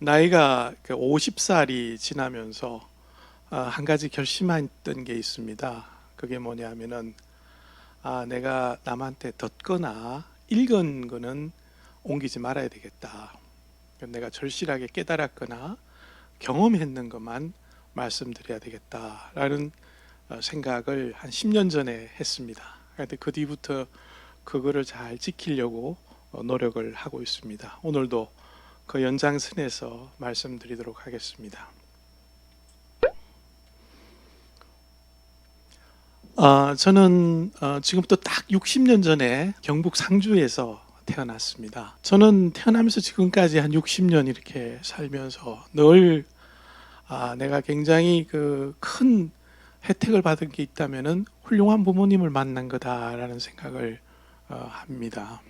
나이가 50살이 지나면서 한 가지 결심했던 게 있습니다. 그게 뭐냐면은 내가 남한테 듣거나 읽은 거는 옮기지 말아야 되겠다. 내가 절실하게 깨달았거나 경험했는 것만 말씀드려야 되겠다라는 생각을 한 10년 전에 했습니다. 그런데 그 뒤부터 그거를 잘 지키려고 노력을 하고 있습니다. 오늘도 그 연장선에서 말씀드리도록 하겠습니다. 저는 지금부터 딱 60년 전에 경북 상주에서 태어났습니다. 저는 태어나면서 지금까지 한 60년 이렇게 살면서 늘 내가 굉장히 그 큰 혜택을 받은 게 있다면은 훌륭한 부모님을 만난 거다라는 생각을 합니다.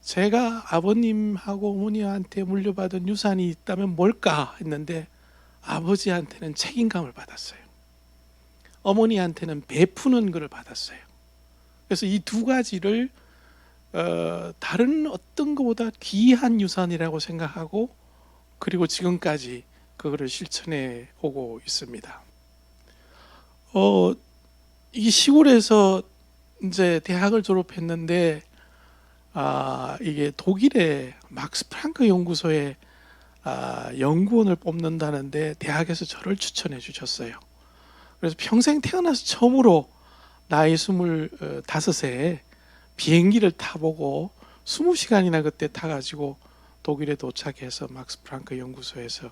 제가 아버님하고 어머니한테 물려받은 유산이 있다면 뭘까 했는데 아버지한테는 책임감을 받았어요. 어머니한테는 베푸는 것을 받았어요. 그래서 이 두 가지를 다른 어떤 것보다 귀한 유산이라고 생각하고 그리고 지금까지 그거를 실천해 오고 있습니다. 이 시골에서 이제 대학을 졸업했는데 이게 독일의 막스 프랑크 연구소에 연구원을 뽑는다는데 대학에서 저를 추천해 주셨어요. 그래서 평생 태어나서 처음으로 나이 25에 비행기를 타보고 20시간이나 그때 타가지고 독일에 도착해서 막스 프랑크 연구소에서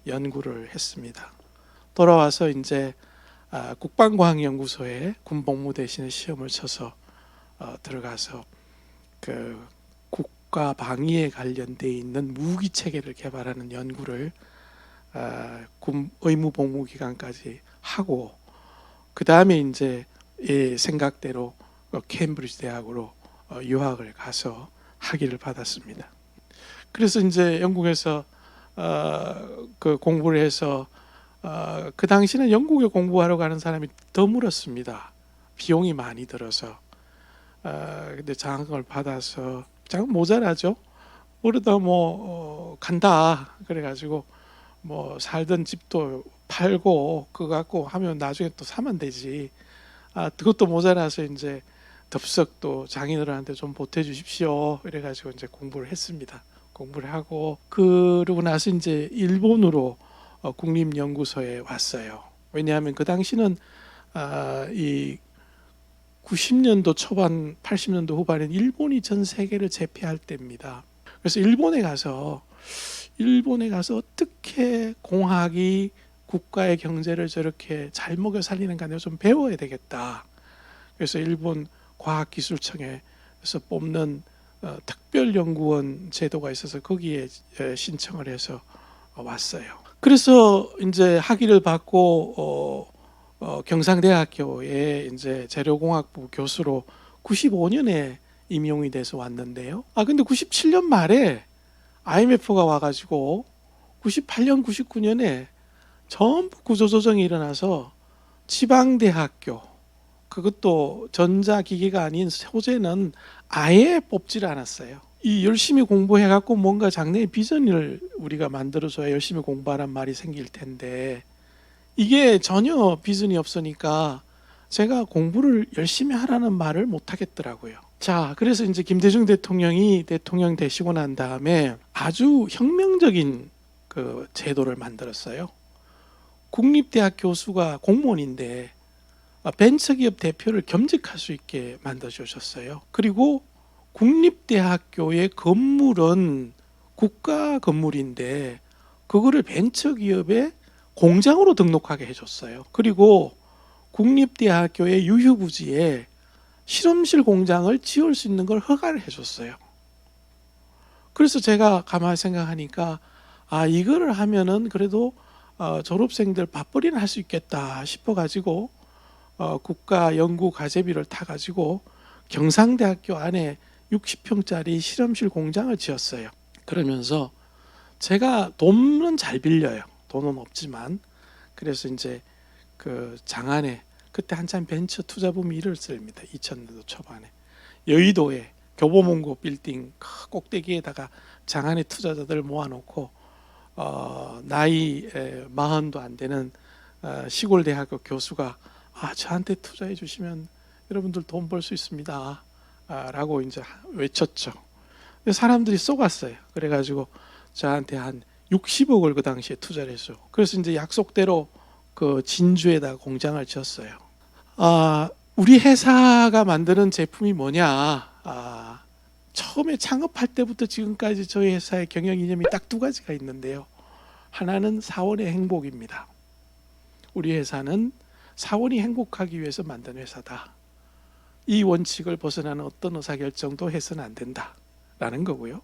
연구를 했습니다. 돌아와서 이제 국방과학연구소에 군복무 대신에 시험을 쳐서 들어가서 그 국가 방위에 관련돼 있는 무기 체계를 개발하는 연구를 군 의무 복무 기간까지 하고 그 다음에 이제 생각대로 케임브리지 대학으로 유학을 가서 학위를 받았습니다. 그래서 이제 영국에서 그 공부를 해서 그 당시는 영국에 공부하러 가는 사람이 드물었습니다. 비용이 많이 들어서 근데 장학금을 받아서 장학금 모자라죠. 그러다 뭐 간다 그래가지고 뭐 살던 집도 팔고 그거 갖고 하면 나중에 또 사면 되지. 그것도 모자라서 이제 덥석 또 장인어른한테 좀 보태주십시오. 이래가지고 이제 공부를 했습니다. 공부를 하고 그러고 나서 이제 일본으로 국립연구소에 왔어요. 왜냐하면 그 당시는 이 90년도 초반, 80년도 후반엔 일본이 전 세계를 제패할 때입니다. 그래서 일본에 가서 어떻게 공학이 국가의 경제를 저렇게 잘 먹여 살리는가 내가 좀 배워야 되겠다. 그래서 일본 과학기술청에서 뽑는 특별연구원 제도가 있어서 거기에 신청을 해서 왔어요. 그래서 이제 학위를 받고 경상대학교에 이제 재료공학부 교수로 95년에 임용이 돼서 왔는데요. 근데 97년 말에 IMF가 와가지고 98년, 99년에 전부 구조조정이 일어나서 지방대학교, 그것도 전자기계가 아닌 소재는 아예 뽑지를 않았어요. 이 열심히 공부해갖고 뭔가 장래의 비전을 우리가 만들어줘야 열심히 공부하란 말이 생길 텐데 이게 전혀 비전이 없으니까 제가 공부를 열심히 하라는 말을 못 하겠더라고요. 자, 그래서 이제 김대중 대통령이 대통령 되시고 난 다음에 아주 혁명적인 그 제도를 만들었어요. 국립대학 교수가 공무원인데 벤처기업 대표를 겸직할 수 있게 만들어주셨어요. 그리고 국립대학교의 건물은 국가 건물인데 그거를 벤처기업의 공장으로 등록하게 해줬어요. 그리고 국립대학교의 유휴부지에 실험실 공장을 지을 수 있는 걸 허가를 해줬어요. 그래서 제가 가만히 생각하니까 이거를 하면은 그래도 졸업생들 밥벌이는 할 수 있겠다 싶어가지고 국가 연구 과제비를 타가지고 경상대학교 안에 60평짜리 실험실 공장을 지었어요. 그러면서 제가 돈은 잘 빌려요. 돈은 없지만 그래서 이제 그 장안에 그때 한참 벤처 투자붐이 일었습니다. 2000년도 초반에 여의도에 교보문고 빌딩 꼭대기에다가 장안에 투자자들 모아놓고 나이 40도 안 되는 시골 대학교 교수가 저한테 투자해 주시면 여러분들 돈 벌 수 있습니다. 라고 이제 외쳤죠. 사람들이 쏘갔어요. 그래가지고 저한테 한 60억을 그 당시에 투자를 했어요. 그래서 이제 약속대로 그 진주에다 공장을 지었어요. 우리 회사가 만드는 제품이 뭐냐? 처음에 창업할 때부터 지금까지 저희 회사의 경영 이념이 딱 두 가지가 있는데요. 하나는 사원의 행복입니다. 우리 회사는 사원이 행복하기 위해서 만든 회사다. 이 원칙을 벗어나는 어떤 의사결정도 해서는 안 된다라는 거고요.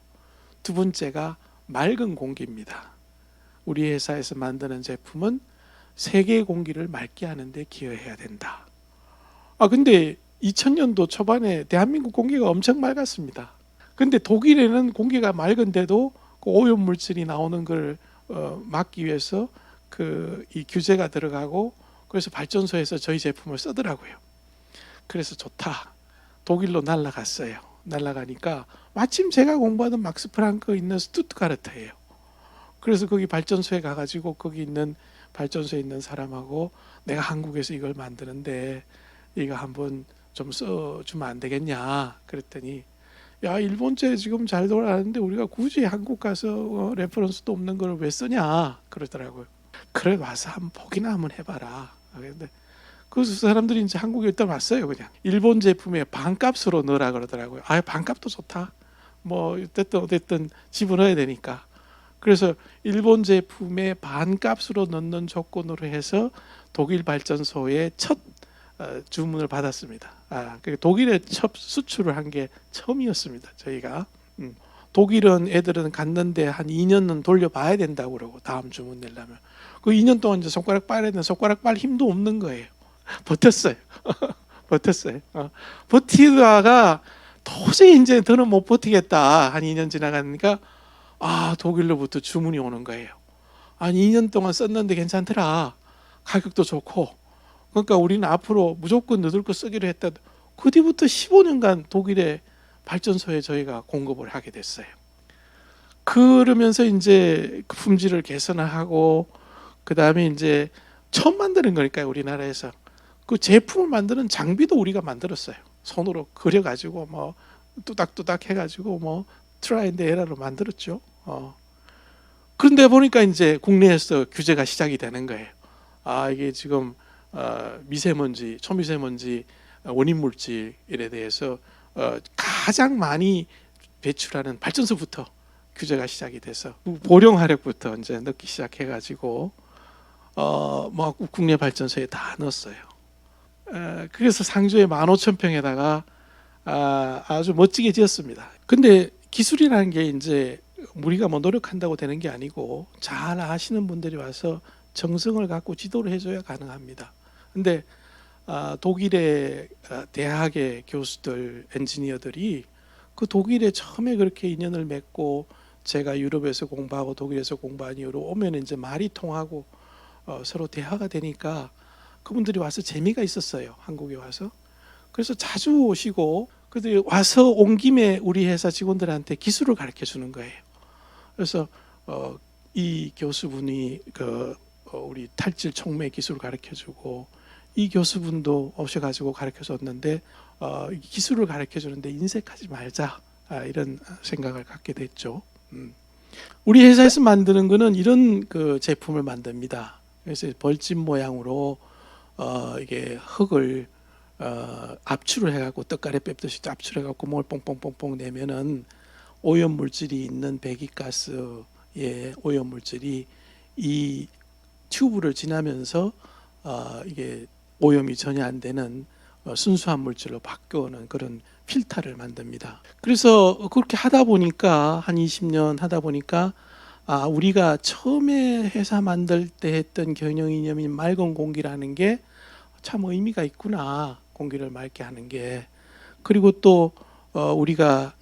두 번째가 맑은 공기입니다. 우리 회사에서 만드는 제품은 세계 공기를 맑게 하는 데 기여해야 된다. 근데 2000년도 초반에 대한민국 공기가 엄청 맑았습니다. 근데 독일에는 공기가 맑은데도 그 오염 물질이 나오는 걸 막기 위해서 이 규제가 들어가고, 그래서 발전소에서 저희 제품을 쓰더라고요. 그래서 좋다. 독일로 날아갔어요. 날아가니까 마침 제가 공부하던 막스 프랑크 있는 스투트가르트예요. 그래서 거기 발전소에 가가지고 거기 있는 발전소에 있는 사람하고 내가 한국에서 이걸 만드는데 이거 한번 좀 써주면 안 되겠냐 그랬더니, 야, 일본제 지금 잘 돌아가는데 우리가 굳이 한국 가서 레퍼런스도 없는 걸 왜 쓰냐 그러더라고요. 그래, 와서 한번 보기나 한번 해봐라. 근데 그래서 사람들이 이제 한국에 일단 왔어요. 그냥 일본 제품에 반값으로 넣으라 그러더라고요. 반값도 좋다. 뭐 어쨌든 집어넣어야 되니까. 그래서 일본 제품에 반값으로 넣는 조건으로 해서 독일 발전소에 첫 주문을 받았습니다. 독일에 첫 수출을 한 게 처음이었습니다. 저희가 독일은 애들은 갔는데 한 2년은 돌려봐야 된다고 그러고, 다음 주문 내려면 그 2년 동안 이제 손가락 빨아야 되는데 손가락 빨 힘도 없는 거예요. 버텼어요. 버텼어요. 버티다가 도저히 이제 더는 못 버티겠다. 한 2년 지나가니까 독일로부터 주문이 오는 거예요. 2년 동안 썼는데 괜찮더라. 가격도 좋고. 그러니까 우리는 앞으로 무조건 너들 거 쓰기로 했다. 그 뒤부터 15년간 독일의 발전소에 저희가 공급을 하게 됐어요. 그러면서 이제 품질을 개선하고, 그 다음에 이제 처음 만드는 거니까요. 우리나라에서 그 제품을 만드는 장비도 우리가 만들었어요. 손으로 그려가지고 뭐 뚜닥뚜닥 해가지고 뭐 트라이 앤드 에러로 만들었죠. 그런데 보니까 이제 국내에서 규제가 시작이 되는 거예요. 이게 지금 미세먼지, 초미세먼지 원인 물질에 대해서 가장 많이 배출하는 발전소부터 규제가 시작이 돼서 보령 화력부터 이제 넣기 시작해가지고 뭐 국내 발전소에 다 넣었어요. 그래서 상주에 15,000평에다가 아주 멋지게 지었습니다. 근데 기술이라는 게 이제 우리가 뭐 노력한다고 되는 게 아니고 잘 아시는 분들이 와서 정성을 갖고 지도를 해줘야 가능합니다. 근데 독일의 대학의 교수들, 엔지니어들이 그 독일에 처음에 그렇게 인연을 맺고, 제가 유럽에서 공부하고 독일에서 공부한 이후로 오면 이제 말이 통하고 서로 대화가 되니까 그분들이 와서 재미가 있었어요. 한국에 와서. 그래서 자주 오시고, 그들이 와서 온 김에 우리 회사 직원들한테 기술을 가르쳐 주는 거예요. 그래서 이 교수분이 우리 탈질 촉매 기술을 가르쳐 주고, 이 교수분도 오셔가지고 가르쳐 줬는데 기술을 가르쳐 주는데 인색하지 말자, 이런 생각을 갖게 됐죠. 우리 회사에서 만드는 거는 이런 그 제품을 만듭니다. 그래서 벌집 모양으로 이게 흙을 압출을 해갖고 떡가래 뺏듯이 압출해갖고 뭘 뽕뽕뽕뽕 내면은 오염 물질이 있는 배기가스의 오염 물질이 이 튜브를 지나면서 이게 오염이 전혀 안 되는 순수한 물질로 바꾸는 그런 필터를 만듭니다. 그래서 그렇게 하다 보니까 한 20년 하다 보니까 우리가 처음에 회사 만들 때 했던 경영 이념인 맑은 공기라는 게 참 의미가 있구나. 공기를 맑게 하는 게. 그리고 또 우리가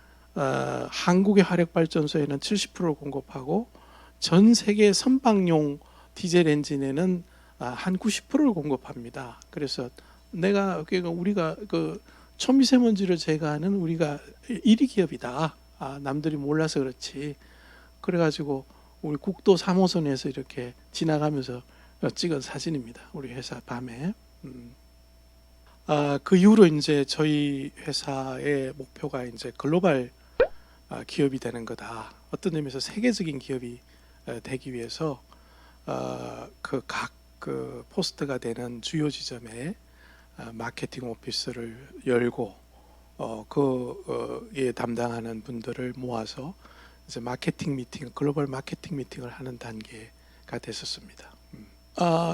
한국의 화력발전소에는 70%를 공급하고 전 세계 선박용 디젤 엔진에는 한 90%를 공급합니다. 그래서 우리가 그 초미세먼지를 제거하는 우리가 1위 기업이다. 남들이 몰라서 그렇지. 그래가지고 우리 국도 3호선에서 이렇게 지나가면서 찍은 사진입니다. 우리 회사 밤에. 그 이후로 이제 저희 회사의 목표가 이제 글로벌 기업이 되는 거다. 어떤 의미에서 세계적인 기업이 되기 위해서 그 각 그 포스트가 되는 주요 지점에 마케팅 오피스를 열고 그에 담당하는 분들을 모아서 이제 마케팅 미팅, 글로벌 마케팅 미팅을 하는 단계가 됐었습니다.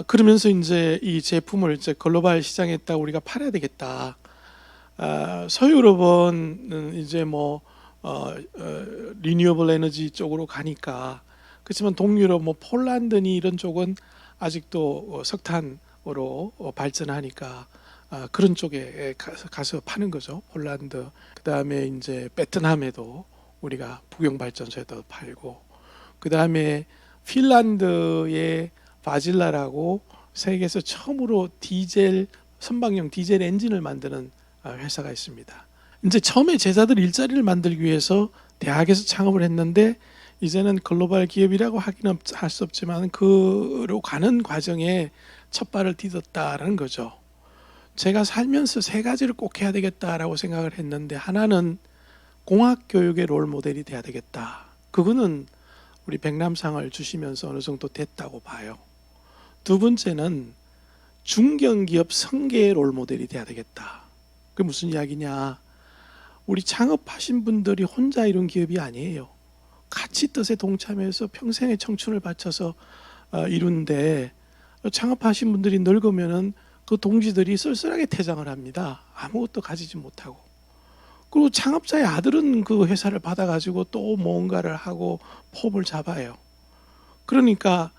그러면서 이제 이 제품을 이제 글로벌 시장에다 우리가 팔아야 되겠다. 서유럽은 이제 뭐 리뉴어블 에너지 쪽으로 가니까, 그렇지만 동유럽 뭐 폴란드니 이런 쪽은 아직도 석탄으로 발전하니까 그런 쪽에 가서 파는 거죠. 폴란드, 그 다음에 이제 베트남에도 우리가 북용 발전소에도 팔고, 그 다음에 핀란드의 바질라라고 세계에서 처음으로 디젤 선박용 디젤 엔진을 만드는 회사가 있습니다. 이제 처음에 제자들 일자리를 만들기 위해서 대학에서 창업을 했는데, 이제는 글로벌 기업이라고 하기는 할 수 없지만 그로 가는 과정에 첫 발을 디뎠다라는 거죠. 제가 살면서 세 가지를 꼭 해야 되겠다라고 생각을 했는데, 하나는 공학 교육의 롤 모델이 돼야 되겠다. 그거는 우리 백남상을 주시면서 어느 정도 됐다고 봐요. 두 번째는 중견기업 성계의 롤 모델이 돼야 되겠다. 그게 무슨 이야기냐? 우리 창업하신 분들이 혼자 이룬 기업이 아니에요. 같이 뜻에 동참해서 평생의 청춘을 바쳐서 이룬데, 창업하신 분들이 늙으면은 그 동지들이 쓸쓸하게 퇴장을 합니다. 아무것도 가지지 못하고. 그리고 창업자의 아들은 그 회사를 받아가지고 또 뭔가를 하고 폼을 잡아요. 그러니까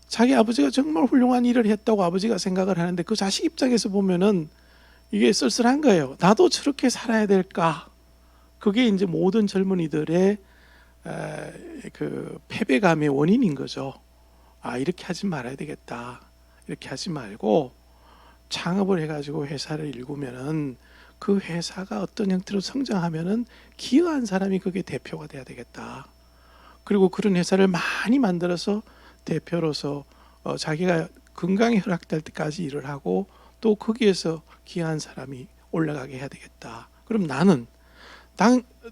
자기 아버지가 정말 훌륭한 일을 했다고 아버지가 생각을 하는데, 그 자식 입장에서 보면은 이게 쓸쓸한 거예요. 나도 저렇게 살아야 될까? 그게 이제 모든 젊은이들의 그 패배감의 원인인 거죠. 이렇게 하지 말아야 되겠다. 이렇게 하지 말고 창업을 해가지고 회사를 일구면은 그 회사가 어떤 형태로 성장하면은 기여한 사람이 그게 대표가 돼야 되겠다. 그리고 그런 회사를 많이 만들어서 대표로서 자기가 건강이 허락될 때까지 일을 하고, 또 거기에서 기여한 사람이 올라가게 해야 되겠다. 그럼 나는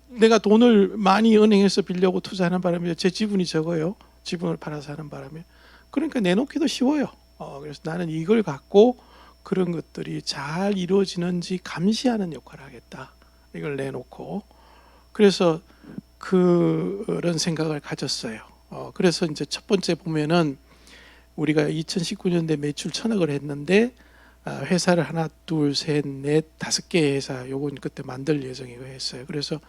내가 돈을 많이 은행에서 빌려고 투자하는 바람에 제 지분이 적어요. 지분을 팔아서 하는 바람에. 그러니까 내놓기도 쉬워요. 그래서 나는 이걸 갖고 그런 것들이 잘 이루어지는지 감시하는 역할을 하겠다. 이걸 내놓고. 그래서 그런 생각을 가졌어요. 그래서 이제 첫 번째 보면은 우리가 2019년도에 매출 1,000억을 했는데, 회사를 하나, 둘, 셋, 넷, 5개의 회사 요건 그때 만들 예정이고 했어요. 그래서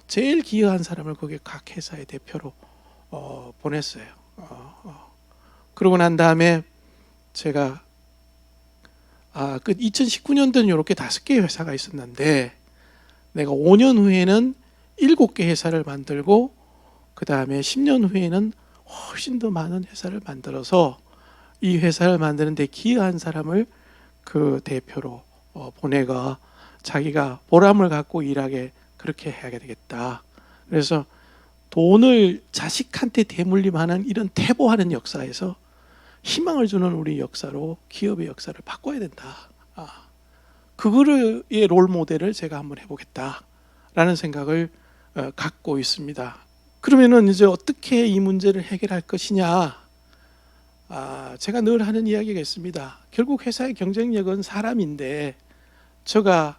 제일 기여한 사람을 거기 각 회사의 대표로 보냈어요. 그러고 난 다음에 제가 그 2019년도는 이렇게 5개의 회사가 있었는데, 내가 5년 후에는 7개 회사를 만들고, 그 다음에 10년 후에는 훨씬 더 많은 회사를 만들어서 이 회사를 만드는 데 기여한 사람을 그 대표로 보내가 자기가 보람을 갖고 일하게 그렇게 해야 되겠다. 그래서 돈을 자식한테 대물림하는 이런 태보하는 역사에서 희망을 주는 우리 역사로 기업의 역사를 바꿔야 된다. 그거의 롤 모델을 제가 한번 해보겠다라는 생각을 갖고 있습니다. 그러면은 이제 어떻게 이 문제를 해결할 것이냐? 제가 늘 하는 이야기가 있습니다. 결국 회사의 경쟁력은 사람인데, 제가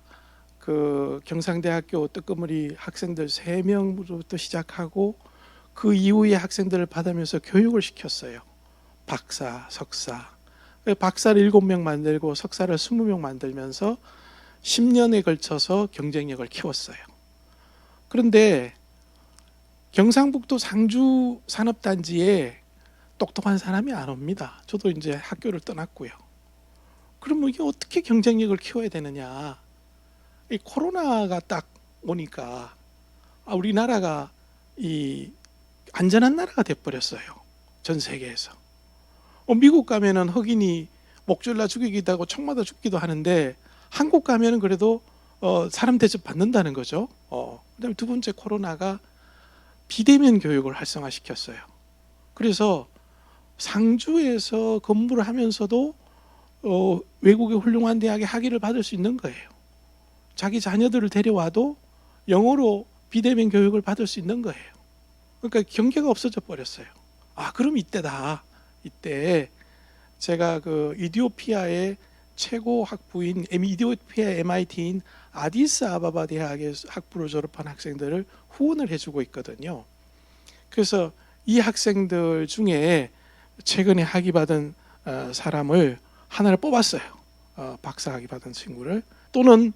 그 경상대학교 뜨끔머리 학생들 3명부터 시작하고 그 이후에 학생들을 받으면서 교육을 시켰어요. 박사, 석사. 박사를 7명 만들고 석사를 20명 만들면서 10년에 걸쳐서 경쟁력을 키웠어요. 그런데 경상북도 상주 산업단지에 똑똑한 사람이 안 옵니다. 저도 이제 학교를 떠났고요. 그러면 이게 어떻게 경쟁력을 키워야 되느냐? 이 코로나가 딱 오니까 우리나라가 이 안전한 나라가 돼버렸어요. 전 세계에서. 미국 가면은 흑인이 목줄라 죽이기도 하고 총 맞아 죽기도 하는데, 한국 가면은 그래도 사람 대접 받는다는 거죠. 그다음에 두 번째, 코로나가 비대면 교육을 활성화시켰어요. 그래서 상주에서 근무를 하면서도 외국의 훌륭한 대학에 학위를 받을 수 있는 거예요. 자기 자녀들을 데려와도 영어로 비대면 교육을 받을 수 있는 거예요. 그러니까 경계가 없어져 버렸어요. 그럼 이때다. 이때 제가 그 이디오피아의 최고 학부인 이디오피아 MIT인 아디스아바바 대학의 학부를 졸업한 학생들을 후원을 해주고 있거든요. 그래서 이 학생들 중에 최근에 학위 받은 사람을 하나를 뽑았어요. 박사 학위 받은 친구를. 또는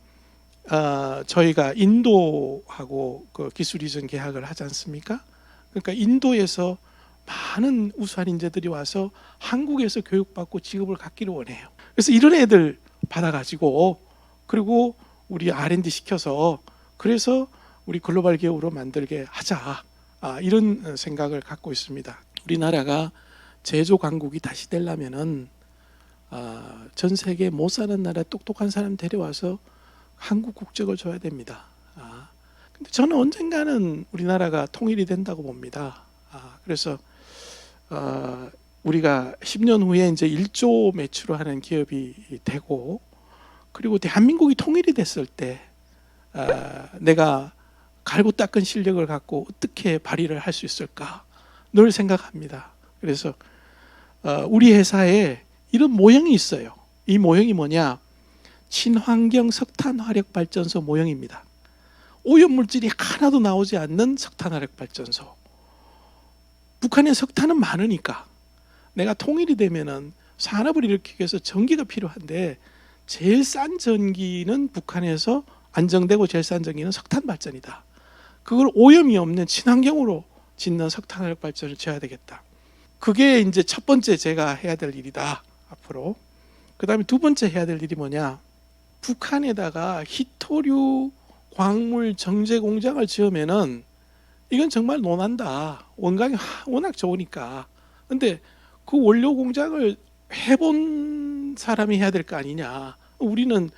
저희가 인도하고 그 기술 이전 계약을 하지 않습니까? 그러니까 인도에서 많은 우수한 인재들이 와서 한국에서 교육받고 직업을 갖기를 원해요. 그래서 이런 애들 받아가지고 그리고 우리 R&D 시켜서 그래서 우리 글로벌 기업으로 만들게 하자, 이런 생각을 갖고 있습니다. 우리나라가 제조 강국이 다시 되려면은 전 세계 못 사는 나라에 똑똑한 사람 데려와서 한국 국적을 줘야 됩니다. 근데 저는 언젠가는 우리나라가 통일이 된다고 봅니다. 그래서 우리가 10년 후에 이제 1조 매출을 하는 기업이 되고, 그리고 대한민국이 통일이 됐을 때 내가 갈고 닦은 실력을 갖고 어떻게 발휘를 할 수 있을까 늘 생각합니다. 그래서 우리 회사에 이런 모형이 있어요. 이 모형이 뭐냐? 친환경 석탄 화력 발전소 모형입니다. 오염물질이 하나도 나오지 않는 석탄 화력 발전소. 북한에 석탄은 많으니까 내가 통일이 되면은 산업을 일으키기 위해서 전기가 필요한데 제일 싼 전기는 북한에서 안정되고 제일 싼 전기는 석탄 발전이다. 그걸 오염이 없는 친환경으로 짓는 석탄 화력 발전을 지어야 되겠다. 그게 이제 첫 번째 제가 해야 될 일이다 앞으로. 그다음에 두 번째 해야 될 일이 뭐냐? 북한에다가 히토류 광물 정제 공장을 지으면은 이건 정말 논한다. 원강이 워낙 좋으니까. 근데 그 원료 공장을 해본 사람이 해야 될 거 아니냐. 우리는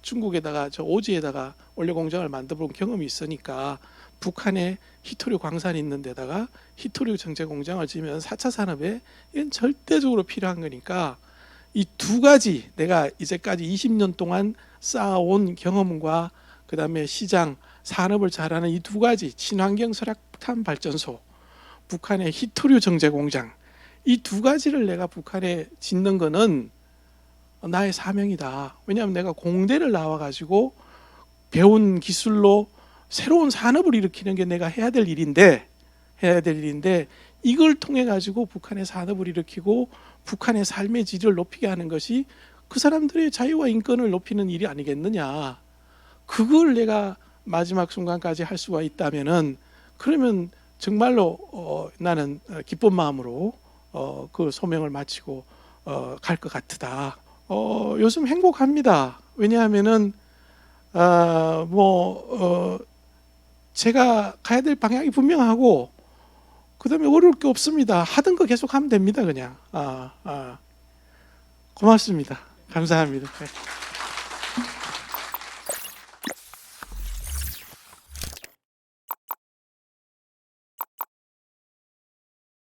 중국에다가 저 오지에다가 원료 공장을 만들어본 경험이 있으니까 북한에 히토류 광산이 있는 데다가 히토류 정제 공장을 지으면 4차 산업에 이건 절대적으로 필요한 거니까 이 두 가지 내가 이제까지 20년 동안 쌓아온 경험과 그다음에 시장 산업을 잘하는 이 두 가지, 친환경 석탄 발전소, 북한의 히토류 정제 공장, 이 두 가지를 내가 북한에 짓는 거는 나의 사명이다. 왜냐하면 내가 공대를 나와가지고 배운 기술로 새로운 산업을 일으키는 게 내가 해야 될 일인데 이걸 통해 가지고 북한의 산업을 일으키고 북한의 삶의 질을 높이게 하는 것이 그 사람들의 자유와 인권을 높이는 일이 아니겠느냐. 그걸 내가 마지막 순간까지 할 수가 있다면은 그러면 정말로 나는 기쁜 마음으로 그 소명을 마치고 갈 것 같다. 요즘 행복합니다. 왜냐하면은 제가 가야 될 방향이 분명하고 그다음에 어려울 게 없습니다. 하던 거 계속 하면 됩니다. 그냥 고맙습니다. 감사합니다. 네.